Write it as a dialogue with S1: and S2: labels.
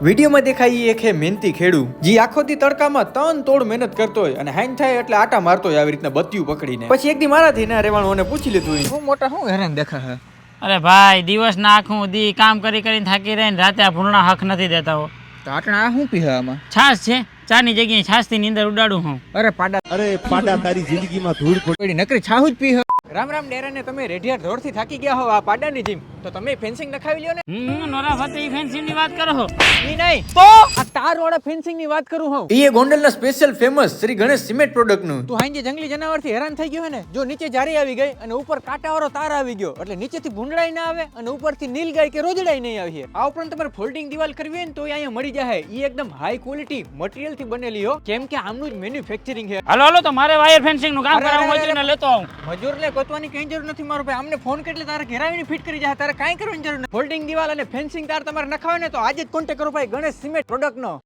S1: વિડીયોમાં દેખાય એક હે મહેનતી ખેડૂ જે આખો દી તડકામાં તન તોડ મહેનત કરતો હોય અને હાઈન થાય એટલે આટા મારતો હોય આવી રીતના બત્યું પકડીને. પછી એક દી મારાથી ના રેવાણું પૂછી લીધું હું મોટા હું હેરાન દેખા હે.
S2: અરે ભાઈ દિવસ ના આખું દી કામ કરી કરીને થાકી રહીને રાતે આ ભૂંડા હક નથી દેતા હો.
S1: તો આટણા આ શું પીહે આમાં?
S2: છાશ છે, ચાની જગ્યાએ છાશ થી નીંદર ઉડાડું હું.
S1: અરે પાડા
S3: તારી જિંદગીમાં ધૂળ
S1: પડી નકરી છાહુ જ પીહે. રામ રામ ડેરાને તમે રેઢિયા ઢોરથી થાકી ગયા હો આ પાડાની જીમ તો તમે ફેન્સિંગ નખાવી લ્યો ને.
S2: નોરા ફતેહી ફેન્સિંગ ની વાત કરો છો?
S1: ઈ નહીં તો આ તાર વાળા ફેન્સિંગ ની વાત કરું હું. ઈ ગોંડલના special famous Shri Ganesh cement product નું. તું હાંજે જંગલી જનાવર થી હેરાન થઈ ગયો હે ને, જો નીચે જારી આવી ગઈ અને ઉપર કાંટા વાળો તાર આવી ગયો એટલે નીચેથી ભૂંડડાઈ ના આવે અને ઉપરથી નીલગાય કે રોજડાઈ નહીં આવી. આ ઉપરાંત તમારે ફોલ્ડિંગ દિવાલ કરવી હોય ને તો અહીંયા મળી જાય. ઈ એકદમ હાઈ ક્વોલિટી મટીરીયલ થી બનેલી હો, કેમ કે આમનું જ મેન્યુફેક્ચરિંગ છે.
S2: હાલો હાલો તો મારે વાયર ફેન્સિંગ નું કામ કરાવવું મજૂરને લેતો આવું.
S1: મજૂરને ગોતવાની કઈ જરૂર નથી મારો ભાઈ, અમને ફોન કેટલે તારે ઘેરાવીને ફિટ કરી જાય, તારે કાંઈ કરવાની જરૂર નથી. ફોલ્ડિંગ દિવાલ અને ફેન્સિંગ તાર તમારે નખાવે ને તો આજે જ કોન્ટેક્ટ કરો ભાઈ ગણેશ સિમેન્ટ પ્રોડક્ટ નો.